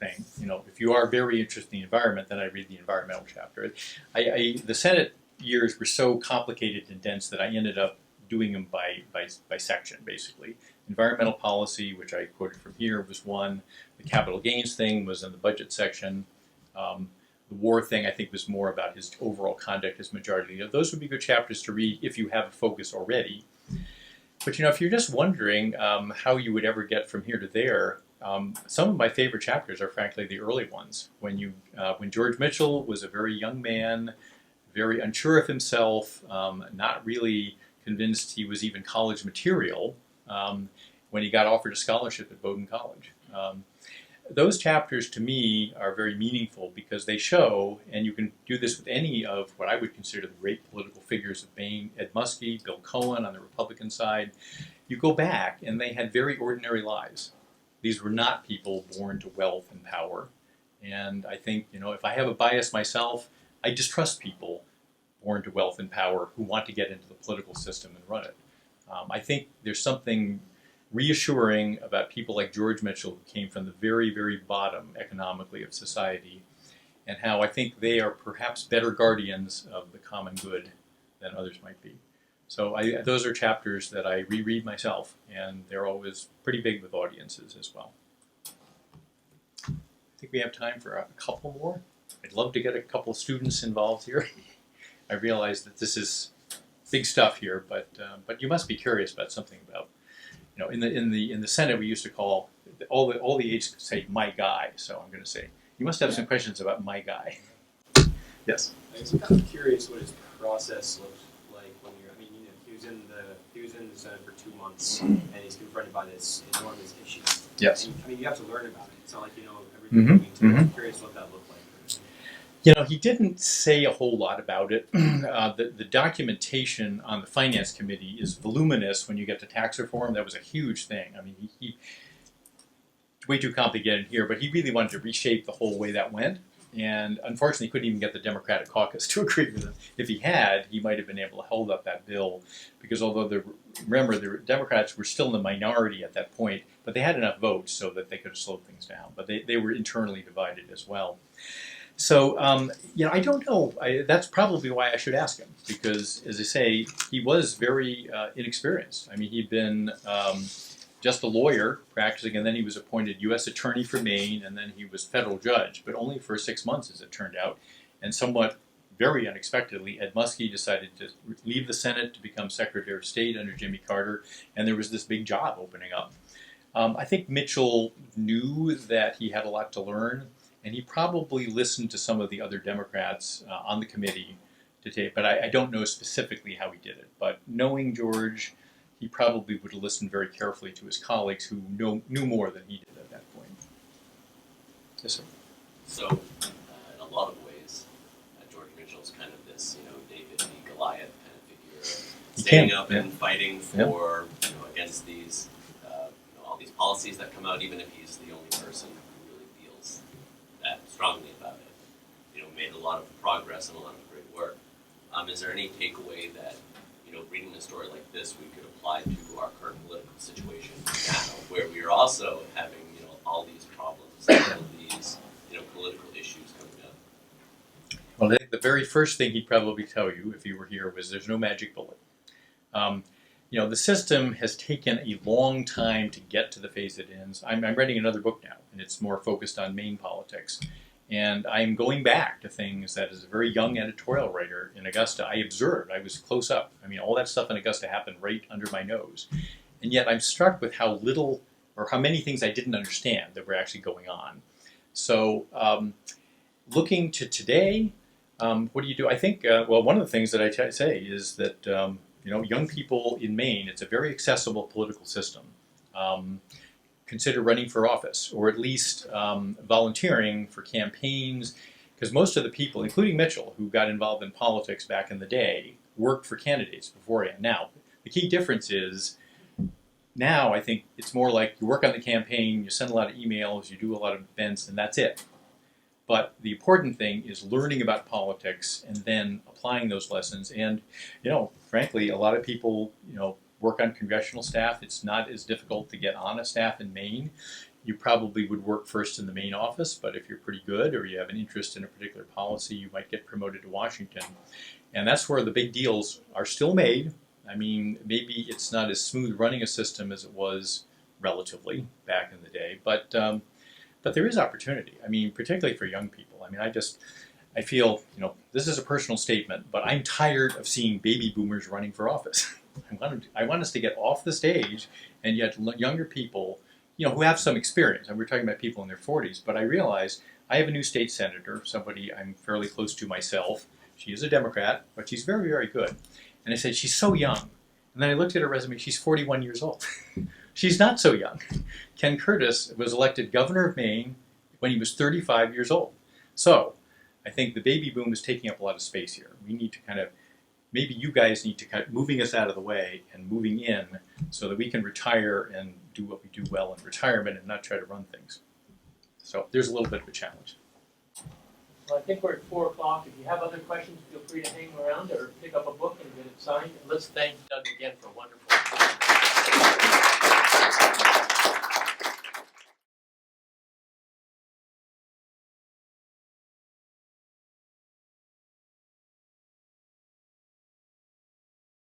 Speaker 3: thing, if you are very interested in the environment, then I read the environmental chapter. The Senate years were so complicated and dense that I ended up doing them by section, basically. Environmental policy, which I quoted from here, was one. The capital gains thing was in the budget section. The war thing, I think, was more about his overall conduct as majority leader. Those would be good chapters to read if you have a focus already. But if you're just wondering how you would ever get from here to there, some of my favorite chapters are frankly the early ones. When George Mitchell was a very young man, very unsure of himself, not really convinced he was even college material, when he got offered a scholarship at Bowdoin College. Those chapters to me are very meaningful because they show, and you can do this with any of what I would consider the great political figures of Maine, Ed Muskie, Bill Cohen on the Republican side. You go back and they had very ordinary lives. These were not people born to wealth and power. And I think, if I have a bias myself, I distrust people born to wealth and power who want to get into the political system and run it. I think there's something reassuring about people like George Mitchell, who came from the very, very bottom economically of society, and how I think they are perhaps better guardians of the common good than others might be. So those are chapters that I reread myself, and they're always pretty big with audiences as well. I think we have time for a couple more. I'd love to get a couple of students involved here. I realize that this is big stuff here, but you must be curious about something about, in the Senate we used to call all the aides say my guy, so I'm going to say you must have some questions about my guy. Yes.
Speaker 6: I'm kind of curious what his process looked like when you're. I mean, he was in the Senate for 2 months, and he's confronted by this enormous issue.
Speaker 3: Yes.
Speaker 6: And, I mean, you have to learn about it. It's not like you know everything. I'm curious what that looked like.
Speaker 3: He didn't say a whole lot about it. The documentation on the Finance Committee is voluminous when you get to tax reform. That was a huge thing. I mean, he way too complicated here, but he really wanted to reshape the whole way that went. And unfortunately, couldn't even get the Democratic caucus to agree with him. If he had, he might have been able to hold up that bill, because although remember the Democrats were still in the minority at that point, but they had enough votes so that they could have slowed things down. But they were internally divided as well. So I don't know. That's probably why I should ask him, because as I say, he was very inexperienced. I mean, he'd been just a lawyer practicing, and then he was appointed U.S. Attorney for Maine, and then he was federal judge, but only for 6 months, as it turned out. And somewhat very unexpectedly, Ed Muskie decided to leave the Senate to become Secretary of State under Jimmy Carter, and there was this big job opening up. I think Mitchell knew that he had a lot to learn, and he probably listened to some of the other Democrats on the committee to take, but I don't know specifically how he did it. But knowing George, he probably would have listened very carefully to his colleagues who knew more than he did at that point. Yes, sir.
Speaker 7: So, in a lot of ways, George Mitchell's kind of this, David v. Goliath kind of figure, standing up and fighting for, against these, all these policies that come out, even if he's the only person who really feels that strongly about it. Made a lot of progress and a lot of great work. Is there any takeaway that, reading a story like this, we could apply to our current political situation now, where we are also having, all these problems, all these, political issues coming up?
Speaker 3: Well, I think the very first thing he'd probably tell you, if he were here, was there's no magic bullet. The system has taken a long time to get to the phase it is. I'm writing another book now, and it's more focused on Maine politics. And I'm going back to things that, as a very young editorial writer in Augusta, I observed. I was close up. I mean, all that stuff in Augusta happened right under my nose. And yet I'm struck with how little, or how many things I didn't understand that were actually going on. So looking to today, what do you do? I think, one of the things that I say is that, young people in Maine, it's a very accessible political system. Consider running for office, or at least volunteering for campaigns, because most of the people, including Mitchell, who got involved in politics back in the day, worked for candidates beforehand. Now, the key difference is, now I think it's more like you work on the campaign, you send a lot of emails, you do a lot of events, and that's it. But the important thing is learning about politics and then applying those lessons. And, frankly, a lot of people, work on congressional staff. It's not as difficult to get on a staff in Maine. You probably would work first in the Maine office, but if you're pretty good or you have an interest in a particular policy, you might get promoted to Washington. And that's where the big deals are still made. I mean, maybe it's not as smooth running a system as it was relatively back in the day, but there is opportunity. I mean, particularly for young people. I mean, I feel, this is a personal statement, but I'm tired of seeing baby boomers running for office. I want us to get off the stage, and yet younger people, who have some experience, and we're talking about people in their 40s, but I realize I have a new state senator, somebody I'm fairly close to myself. She is a Democrat, but she's very, very good. And I said, she's so young. And then I looked at her resume, she's 41 years old. She's not so young. Ken Curtis was elected governor of Maine when he was 35 years old. So I think the baby boom is taking up a lot of space here. We need to maybe you guys need to moving us out of the way and moving in so that we can retire and do what we do well in retirement and not try to run things. So there's a little bit of a challenge.
Speaker 4: Well, I think we're at 4 o'clock. If you have other questions, feel free to hang around or pick up a book and get it signed.
Speaker 1: Let's thank Doug again for a wonderful.